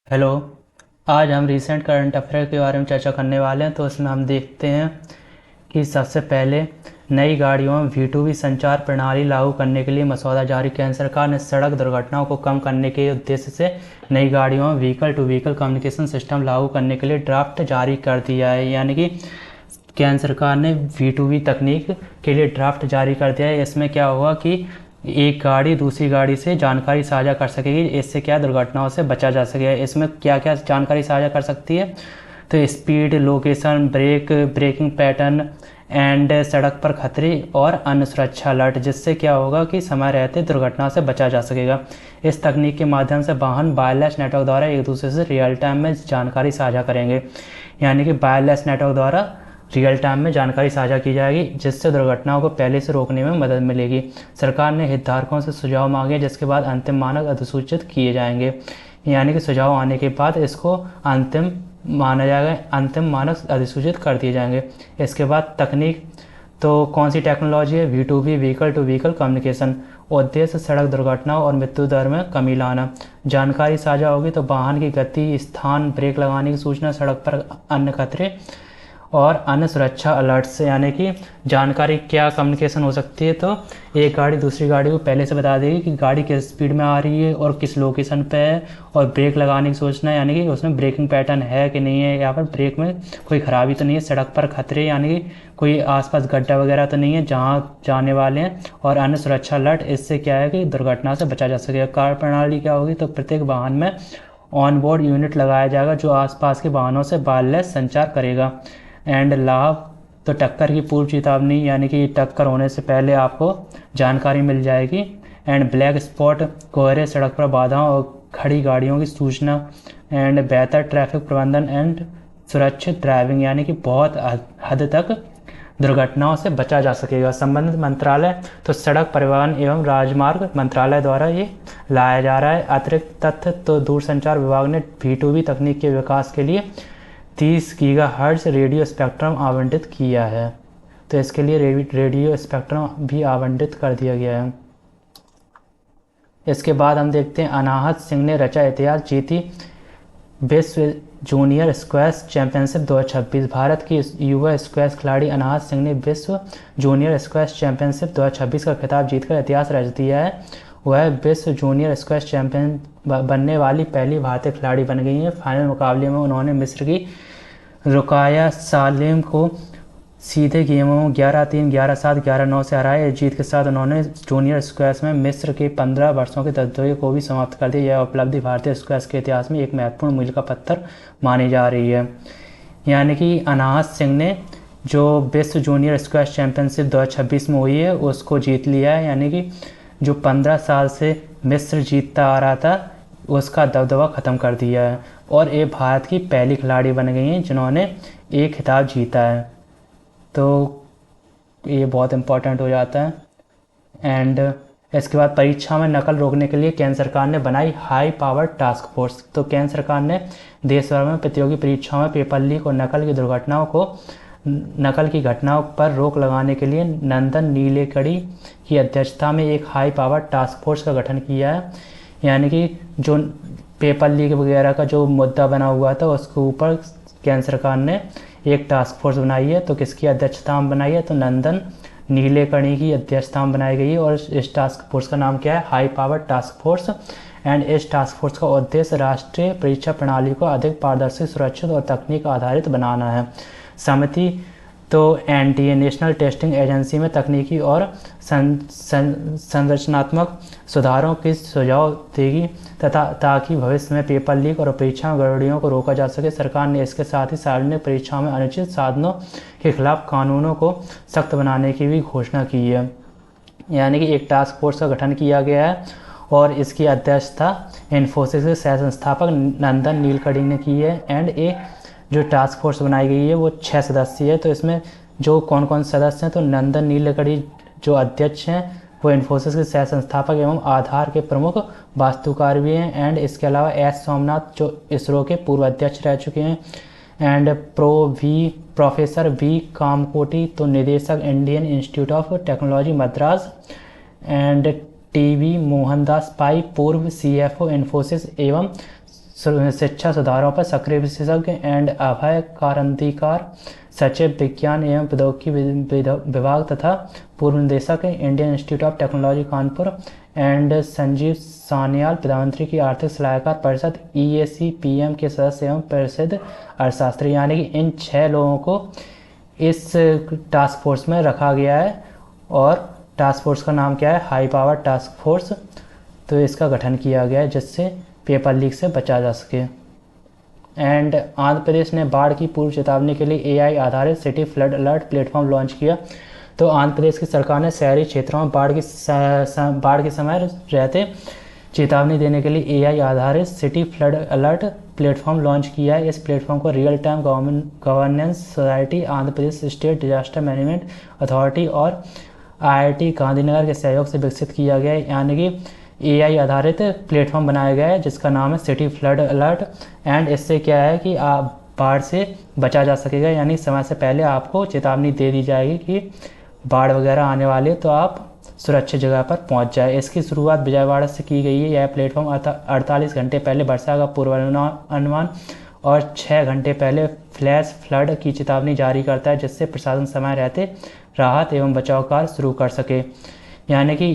Hello. आज हम recent current affair के बारे में चर्चा करने वाले हैं। तो उसमें हम देखते हैं कि सबसे पहले नई गाड़ियों में V2V संचार प्रणाली लागू करने के लिए मसौदा जारी। केंद्र सरकार ने सड़क दुर्घटनाओं को कम करने के उद्देश्य से नई गाड़ियों में vehicle to vehicle communication system लागू करने के लिए ड्राफ्ट जारी कर दिया है। यानी कि केंद्र सरकार ने V2V तकनीक के लिए ड्राफ्ट जारी कर दिया है। इसमें क्या होगा कि एक गाड़ी दूसरी गाड़ी से जानकारी साझा कर सकेगी। इससे क्या दुर्घटनाओं से बचा जा सकेगा। इसमें क्या क्या जानकारी साझा कर सकती है, तो speed, location, braking pattern and सड़क पर खतरे और अन्य सुरक्षा अलर्ट, जिससे क्या होगा कि समय रहते दुर्घटना से बचा जा सकेगा। इस तकनीक के माध्यम से वाहन वायरलेस नेटवर्क द्वारा एक दूसरे से रियल टाइम में जानकारी साझा करेंगे। यानी कि वायरलेस नेटवर्क द्वारा रियल टाइम में जानकारी साझा की जाएगी, जिससे दुर्घटनाओं को पहले से रोकने में मदद मिलेगी। सरकार ने हितधारकों से सुझाव मांगे, जिसके बाद अंतिम मानक अधिसूचित किए जाएंगे। यानी कि सुझाव आने के बाद इसको अंतिम माना जाएगा, अंतिम मानक अधिसूचित कर दिए जाएंगे। इसके बाद तकनीक, तो कौन सी टेक्नोलॉजी है? V2V vehicle to vehicle communication. उद्देश्य सड़क दुर्घटनाओं और मृत्यु दर में कमी लाना। जानकारी साझा होगी तो वाहन की गति, स्थान, ब्रेक लगाने की सूचना, सड़क पर अन्य खतरे और अन्य सुरक्षा अलर्ट्स। यानी कि जानकारी क्या कम्युनिकेशन हो सकती है, तो एक गाड़ी दूसरी गाड़ी को पहले से बता देगी कि गाड़ी किस स्पीड में आ रही है और किस लोकेशन पे है, और ब्रेक लगाने की सोचना है, यानी कि उसमें ब्रेकिंग पैटर्न है कि नहीं है, यहाँ पर ब्रेक में कोई ख़राबी तो नहीं है, सड़क पर खतरे यानी कि कोई आसपास गड्ढा वगैरह तो नहीं है जहाँ जाने वाले हैं, और अन्य सुरक्षा अलर्ट। इससे क्या है कि दुर्घटना से बचा जा सकेगा। कार्य प्रणाली क्या होगी, तो प्रत्येक वाहन में ऑन बोर्ड यूनिट लगाया जाएगा जो आसपास के वाहनों से वायरलेस संचार करेगा। एंड लाभ, तो टक्कर की पूर्व चेतावनी, यानी कि टक्कर होने से पहले आपको जानकारी मिल जाएगी। एंड ब्लैक स्पॉट, कोहरे, सड़क पर बाधाओं और खड़ी गाड़ियों की सूचना। एंड बेहतर ट्रैफिक प्रबंधन एंड सुरक्षित ड्राइविंग, यानी कि बहुत हद तक दुर्घटनाओं से बचा जा सकेगा। संबंधित मंत्रालय, तो सड़क परिवहन एवं राजमार्ग मंत्रालय द्वारा ये लाया जा रहा है। अतिरिक्त तथ्य, तो दूरसंचार विभाग ने V2V तकनीक के विकास के लिए 30 गीगाहर्ट्ज़ रेडियो स्पेक्ट्रम आवंटित किया है। तो इसके लिए रेडियो स्पेक्ट्रम भी आवंटित कर दिया गया है। इसके बाद हम देखते हैं अनाहत सिंह ने रचा इतिहास, जीती विश्व जूनियर स्क्वैश चैंपियनशिप 2026। भारत की युवा स्क्वैश खिलाड़ी अनाहत सिंह ने विश्व जूनियर स्क्वैश चैंपियनशिप 2026 का खिताब जीतकर इतिहास रच दिया है। वह विश्व जूनियर स्क्वैश चैंपियन बनने वाली पहली भारतीय खिलाड़ी बन गई हैं। फाइनल मुकाबले में उन्होंने मिस्र की रुकाया सालेम को सीधे गेमों में 11-3, 11-7, 11-9 से हराया। इस जीत के साथ उन्होंने जूनियर स्क्वैश में मिस्र के 15 वर्षों के दबदबे को भी समाप्त कर दिया। यह उपलब्धि भारतीय स्क्वैश के इतिहास में एक महत्वपूर्ण मील का पत्थर मानी जा रही है। यानी कि अनाहत सिंह ने जो विश्व जूनियर स्क्वैश चैंपियनशिप 2026 में हुई है उसको जीत लिया है। यानी कि जो 15 साल से मिस्र जीतता आ रहा था उसका दबदबा ख़त्म कर दिया है, और ये भारत की पहली खिलाड़ी बन गई हैं जिन्होंने एक खिताब जीता है। तो ये बहुत इम्पोर्टेंट हो जाता है। एंड इसके बाद परीक्षा में नकल रोकने के लिए केंद्र सरकार ने बनाई हाई पावर टास्क फोर्स। तो केंद्र सरकार ने देश भर में प्रतियोगी परीक्षाओं में पेपर लीक और नकल की घटनाओं पर रोक लगाने के लिए नंदन नीलेकणी की अध्यक्षता में एक हाई पावर टास्क फोर्स का गठन किया है। यानी कि जो पेपर लीक वगैरह का जो मुद्दा बना हुआ था उसके ऊपर केंद्र सरकार ने एक टास्क फोर्स बनाई है। तो किसकी अध्यक्षता में बनाई है, तो नंदन नीलेकणी की अध्यक्षता में बनाई गई है। और इस टास्क फोर्स का नाम क्या है, high power task force. And इस टास्क फोर्स का उद्देश्य राष्ट्रीय परीक्षा प्रणाली को अधिक पारदर्शी, सुरक्षित और तकनीक आधारित बनाना है। समिति, तो NTA नेशनल टेस्टिंग एजेंसी में तकनीकी और संरचनात्मक सुधारों के सुझाव देगी ताकि भविष्य में पेपर लीक और परीक्षा में गड़बड़ियों को रोका जा सके। सरकार ने इसके साथ ही सार्वजनिक परीक्षाओं में अनुचित साधनों के खिलाफ कानूनों को सख्त बनाने की भी घोषणा की है। यानी कि एक टास्क फोर्स का गठन किया गया है और इसकी अध्यक्षता इन्फोसिस के सह संस्थापक नंदन नीलेकणी ने की है। एंड ए जो टास्क फोर्स बनाई गई है वो 6 सदस्य है। तो इसमें जो कौन कौन सदस्य हैं, तो नंदन नीलेकणी जो अध्यक्ष हैं वो इन्फोसिस के सह संस्थापक एवं आधार के प्रमुख वास्तुकार भी हैं। एंड इसके अलावा S सोमनाथ जो इसरो के पूर्व अध्यक्ष रह चुके हैं। एंड प्रोफेसर V कामकोटी, तो निदेशक Indian Institute of Technology Madras. And TV Mohandas Pai, पूर्व CFO इन्फोसिस एवं शिक्षा सुधारों पर सक्रिय विशेषज्ञ एंड अभय कारंदीकर, सचिव विज्ञान एवं प्रौद्योगिकी विभाग तथा पूर्व निदेशक Indian Institute of technology Kanpur and Sanjeev Sanyal प्रधानमंत्री की आर्थिक सलाहकार परिषद EAC-PM के सदस्य एवं प्रसिद्ध अर्थशास्त्री, यानी कि इन 6 लोगों को इस टास्क फोर्स में रखा गया है। और टास्क फोर्स का नाम क्या है? High power task force. तो इसका गठन किया गया है जिससे पेपर लीक से बचा जा सके। एंड आंध्र प्रदेश ने बाढ़ की पूर्व चेतावनी के लिए AI आधारित city flood alert platform launch किया। तो आंध्र प्रदेश की सरकार ने शहरी क्षेत्रों में बाढ़ के समय रहते चेतावनी देने के लिए AI आधारित city flood alert platform launch किया है। इस प्लेटफॉर्म को real time governance society, Andhra Pradesh state disaster management authority और IIT गांधीनगर के सहयोग से विकसित किया गया है। यानी कि AI आधारित प्लेटफॉर्म बनाया गया है जिसका नाम है सिटी फ्लड अलर्ट। एंड इससे क्या है कि आप बाढ़ से बचा जा सकेगा, यानी समय से पहले आपको चेतावनी दे दी जाएगी कि बाढ़ वगैरह आने वाले, तो आप सुरक्षित जगह पर पहुंच जाए। इसकी शुरुआत विजयवाड़ा से की गई है। यह प्लेटफॉर्म 48 घंटे पहले वर्षा का पूर्वानुमान और 6 घंटे पहले फ्लैश फ्लड की चेतावनी जारी करता है, जिससे प्रशासन समय रहते राहत एवं बचाव कार्य शुरू कर सके। यानी कि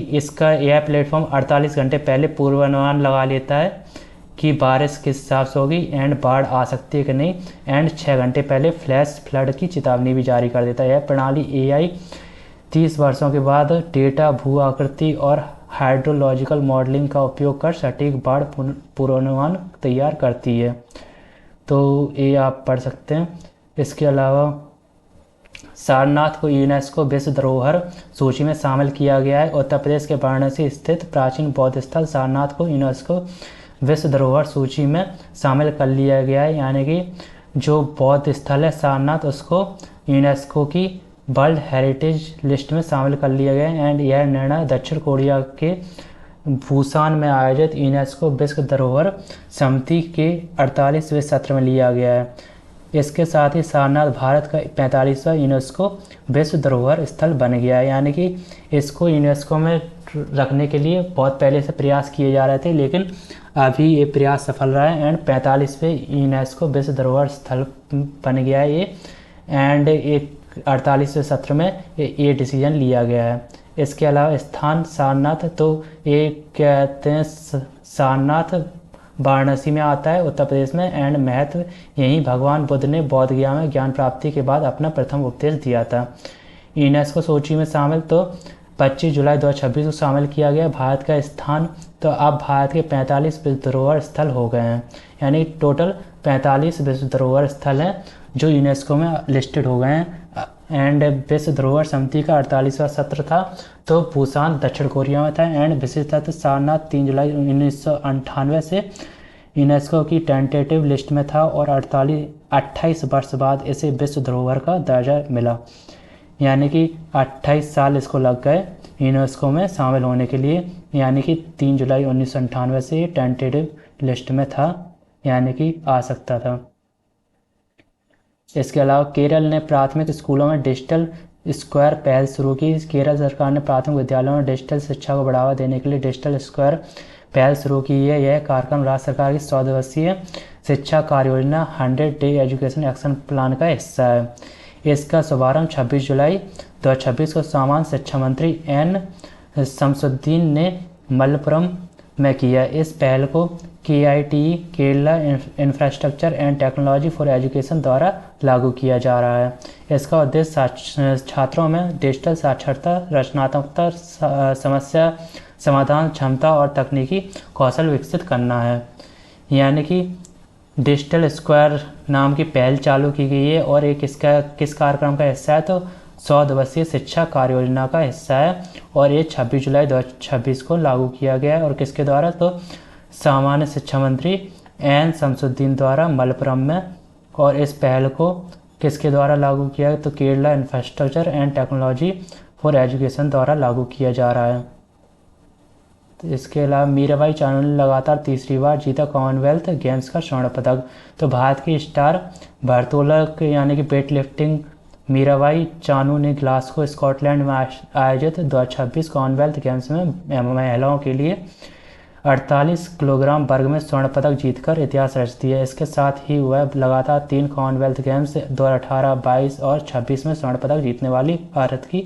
यह प्लेटफॉर्म 48 घंटे पहले पूर्वानुमान लगा लेता है कि बारिश किस हिसाब से होगी एंड बाढ़ आ सकती है कि नहीं, एंड 6 घंटे पहले फ्लैश फ्लड की चेतावनी भी जारी कर देता है। यह प्रणाली AI 30 वर्षों के बाद डेटा, भू आकृति और हाइड्रोलॉजिकल मॉडलिंग का उपयोग कर सटीक बाढ़ पूर्वानुमान तैयार करती है। तो ये आप पढ़ सकते हैं। इसके अलावा सारनाथ को यूनेस्को विश्व धरोहर सूची में शामिल किया गया है। उत्तर प्रदेश के वाराणसी स्थित प्राचीन बौद्ध स्थल सारनाथ को यूनेस्को विश्व धरोहर सूची में शामिल कर लिया गया है। यानी कि जो बौद्ध स्थल है सारनाथ, उसको यूनेस्को की वर्ल्ड हेरिटेज लिस्ट में शामिल कर लिया गया है। एंड यह निर्णय दक्षिण कोरिया के बुसान में आयोजित यूनेस्को विश्व धरोहर समिति के 48वें सत्र में लिया गया है। इसके साथ ही सारनाथ भारत का 45वां यूनेस्को विश्व धरोहर स्थल बन गया है। यानी कि इसको यूनेस्को में रखने के लिए बहुत पहले से प्रयास किए जा रहे थे, लेकिन अभी ये प्रयास सफल रहा है एंड 45वें यूनेस्को विश्व धरोहर स्थल बन गया है ये। एंड एक 48वें सत्र में ये डिसीजन लिया गया है। इसके अलावा स्थान सारनाथ, तो ये कहते हैं सारनाथ वाराणसी में आता है उत्तर प्रदेश में। एंड महत्व यही भगवान बुद्ध ने बौद्ध गया में ज्ञान प्राप्ति के बाद अपना प्रथम उपदेश दिया था। यूनेस्को सूची में शामिल तो 25 जुलाई 2026 को शामिल किया गया। भारत का स्थान तो अब भारत के 45 विश्व धरोहर स्थल हो गए हैं। यानी टोटल 45 विश्व धरोहर स्थल हैं जो यूनेस्को में लिस्टेड हो गए हैं। एंड विश्व धरोहर समिति का 48वां सत्र था, तो बुसान दक्षिण कोरिया में था। एंड विशिष्ट तथ्य सारनाथ 3 जुलाई 1998 से यूनेस्को की टेंटेटिव लिस्ट में था और 28 वर्ष बाद इसे विश्व धरोहर का दर्जा मिला। यानी कि 28 साल इसको लग गए यूनेस्को में शामिल होने के लिए। यानी कि 3 जुलाई 1998 से टेंटेटिव लिस्ट में था, यानी कि आ सकता था। इसके अलावा केरल ने प्राथमिक स्कूलों में डिजिटल स्क्वायर पहल शुरू की। केरल सरकार ने प्राथमिक विद्यालयों में डिजिटल शिक्षा को बढ़ावा देने के लिए डिजिटल स्क्वायर पहल शुरू की है। यह कार्यक्रम राज्य सरकार की 100 दिवसीय शिक्षा कार्य योजना 100 डे एजुकेशन एक्शन प्लान का हिस्सा है। इसका शुभारंभ 26 जुलाई 2026 को सामान्य शिक्षा मंत्री N शमसुद्दीन ने मलप्पुरम में किया। इस पहल को KITE Kerala infrastructure and technology for education द्वारा लागू किया जा रहा है। इसका उद्देश्य छात्रों में डिजिटल साक्षरता, रचनात्मकता, समस्या समाधान क्षमता और तकनीकी कौशल विकसित करना है। यानी कि डिजिटल स्क्वायर नाम की पहल चालू की गई है और एक इसका किस कार्यक्रम का हिस्सा है, तो 100 दिवसीय शिक्षा कार्य योजना का हिस्सा है। और ये 26 जुलाई 2026 को लागू किया गया है। और किसके द्वारा, तो सामान्य शिक्षा मंत्री N शमसुद्दीन द्वारा मलप्पुरम में। और इस पहल को किसके द्वारा लागू किया है, तो Kerala infrastructure and technology for education द्वारा लागू किया जा रहा है। तो इसके अलावा मीराबाई चानू ने लगातार तीसरी बार जीता कॉमनवेल्थ गेम्स का स्वर्ण पदक। तो भारत की स्टार भारोत्तोलक यानी कि वेट लिफ्टिंग मीराबाई चानू ने ग्लासगो स्कॉटलैंड में आयोजित 2026 कॉमनवेल्थ गेम्स में महिलाओं के लिए 48 किलोग्राम वर्ग में स्वर्ण पदक जीतकर इतिहास रच दिया। इसके साथ ही वह लगातार 3 कॉमनवेल्थ गेम्स 2018, 22 और 26 में स्वर्ण पदक जीतने वाली भारत की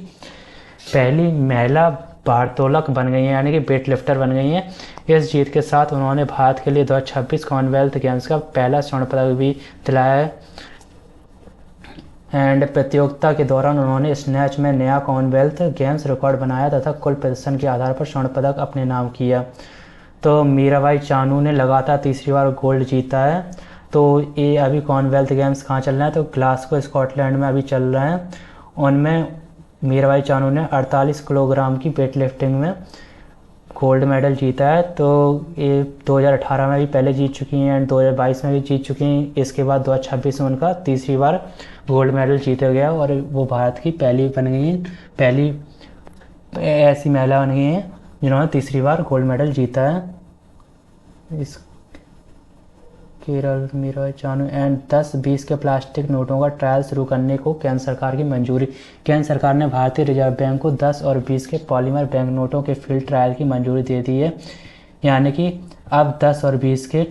पहली महिला भारोत्तोलक बन गई हैं, यानी कि वेट लिफ्टर बन गई हैं। इस जीत के साथ उन्होंने भारत के लिए 2026 कॉमनवेल्थ गेम्स का पहला स्वर्ण पदक भी दिलाया है। एंड प्रतियोगिता के दौरान उन्होंने स्नैच में नया कॉमनवेल्थ गेम्स रिकॉर्ड बनाया तथा कुल प्रदर्शन के आधार पर स्वर्ण पदक अपने नाम किया। तो मीराबाई चानू ने लगातार तीसरी बार गोल्ड जीता है। तो ये अभी कॉमनवेल्थ गेम्स कहाँ चल रहे हैं, तो ग्लासगो स्कॉटलैंड में अभी चल रहे हैं। उनमें मीराबाई चानू ने 48 किलोग्राम की वेट लिफ्टिंग में गोल्ड मेडल जीता है। तो ये 2018 में भी पहले जीत चुकी हैं एंड 2022 में भी जीत चुकी हैं। इसके बाद 2026 में उनका तीसरी बार गोल्ड मेडल जीता गया और वो भारत की पहली बन गई हैं, पहली ऐसी महिला बन गई हैं जिन्होंने तीसरी बार गोल्ड मेडल जीता है। इस केरल मीराबाई चानू एंड 10-20 के प्लास्टिक नोटों का ट्रायल शुरू करने को केंद्र सरकार की मंजूरी। केंद्र सरकार ने भारतीय रिजर्व बैंक को 10 और 20 के पॉलीमर बैंक नोटों के फील्ड ट्रायल की मंजूरी दे दी है, यानी कि अब 10 और 20 के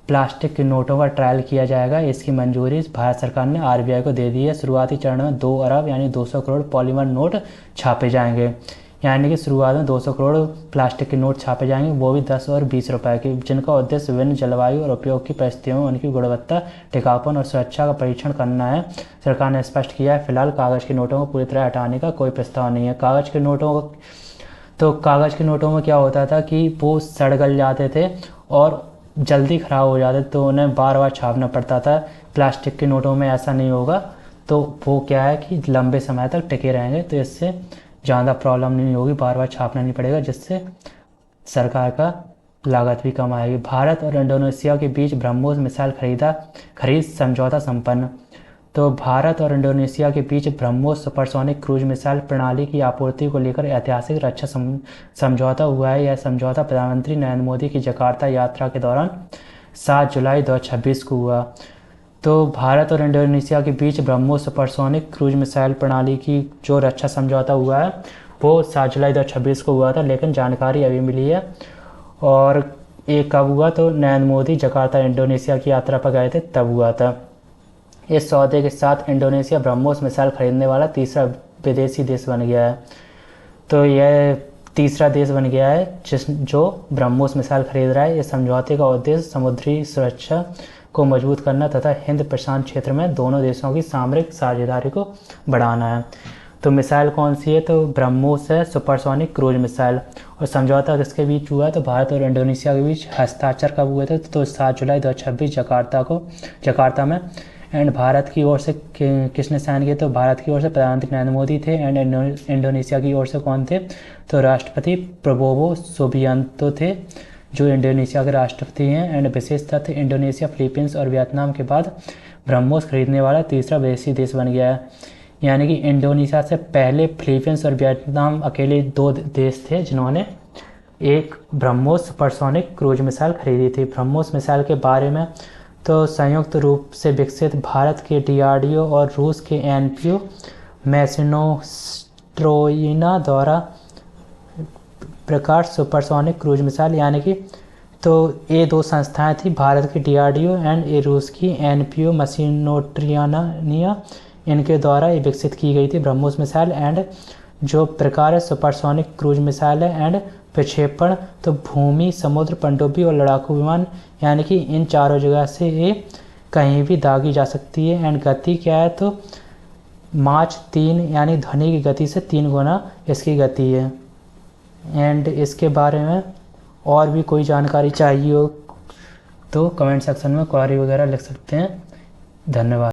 प्लास्टिक के नोटों का ट्रायल किया जाएगा। इसकी मंजूरी भारत सरकार ने आरबीआई को दे दी है। शुरुआती चरण में 2 अरब यानी 200 करोड़ पॉलीमर नोट छापे जाएंगे, यानी कि शुरुआत में 200 करोड़ प्लास्टिक के नोट छापे जाएंगे, वो भी 10 और 20 रुपए के, जिनका उद्देश्य विभिन्न जलवायु और उपयोग की परिस्थितियों में उनकी गुणवत्ता, टिकाऊपन और सुरक्षा का परीक्षण करना है। सरकार ने स्पष्ट किया है, फिलहाल कागज़ के नोटों को पूरी तरह हटाने का कोई प्रस्ताव नहीं है। कागज़ के नोटों में क्या होता था कि वो सड़ गल जाते थे और जल्दी ख़राब हो जाते, तो उन्हें बार बार छापना पड़ता था। प्लास्टिक के नोटों में ऐसा नहीं होगा, तो वो क्या है कि लंबे समय तक टिके रहेंगे, तो इससे ज़्यादा प्रॉब्लम नहीं होगी, बार बार छापना नहीं पड़ेगा, जिससे सरकार का लागत भी कम आएगी। भारत और इंडोनेशिया के बीच ब्रह्मोस मिसाइल खरीद समझौता संपन्न। तो भारत और इंडोनेशिया के बीच ब्रह्मोस सुपरसोनिक क्रूज मिसाइल प्रणाली की आपूर्ति को लेकर ऐतिहासिक रक्षा समझौता हुआ है। यह समझौता प्रधानमंत्री नरेंद्र मोदी की जकार्ता यात्रा के दौरान 7 जुलाई 2026 को हुआ। तो भारत और इंडोनेशिया के बीच ब्रह्मोस सुपरसोनिक क्रूज मिसाइल प्रणाली की जो रक्षा समझौता हुआ है वो 7 जुलाई 2026 को हुआ था, लेकिन जानकारी अभी मिली है। और ये कब हुआ, तो नरेंद्र मोदी जकार्ता इंडोनेशिया की यात्रा पर गए थे तब हुआ था। इस सौदे के साथ इंडोनेशिया ब्रह्मोस मिसाइल खरीदने वाला तीसरा विदेशी देश बन गया है। तो यह तीसरा देश बन गया है जो ब्रह्मोस मिसाइल खरीद रहा है। इस समझौते का उद्देश्य समुद्री सुरक्षा को मजबूत करना तथा हिंद प्रशांत क्षेत्र में दोनों देशों की सामरिक साझेदारी को बढ़ाना है। तो मिसाइल कौन सी है, तो ब्रह्मोस है, सुपरसोनिक क्रूज मिसाइल। और समझौता किसके बीच हुआ है, तो भारत और इंडोनेशिया के बीच हस्ताक्षर कब हुए थे, तो 7 जुलाई 2026 जकार्ता में। एंड भारत की ओर से किसने साइन किए, तो भारत की ओर से प्रधानमंत्री नरेंद्र मोदी थे। एंड इंडोनेशिया की ओर से कौन थे, तो राष्ट्रपति प्रबोवो सुबियांतो थे, जो इंडोनेशिया के राष्ट्रपति हैं। एंड विशेष तथ्य, इंडोनेशिया, फिलीपींस और वियतनाम के बाद ब्रह्मोस खरीदने वाला तीसरा विदेशी देश बन गया है। यानी कि इंडोनेशिया से पहले फिलीपींस और वियतनाम अकेले 2 देश थे जिन्होंने एक ब्रह्मोस सुपरसोनिक क्रूज मिसाइल खरीदी थी। ब्रह्मोस मिसाइल के बारे में तो संयुक्त रूप से विकसित भारत के DRDO और रूस के NPO मैसिनोस्ट्रोइना द्वारा प्रकार सुपरसोनिक क्रूज मिसाइल, यानी कि तो ये 2 संस्थाएं थी, भारत की DRDO एंड ये रूस की NPO मैसिनोस्ट्रोइना, इनके द्वारा ये विकसित की गई थी ब्रह्मोस मिसाइल। एंड जो प्रकार है सुपरसोनिक क्रूज मिसाइल है। एंड प्रक्षेपण तो भूमि, समुद्र, पनडुब्बी और लड़ाकू विमान, यानी कि इन चारों जगह से ये कहीं भी दागी जा सकती है। एंड गति क्या है, तो माच 3 यानी ध्वनि की गति से 3 गुना इसकी गति है। एंड इसके बारे में और भी कोई जानकारी चाहिए हो तो कमेंट सेक्शन में क्वेरी वगैरह लिख सकते हैं। धन्यवाद।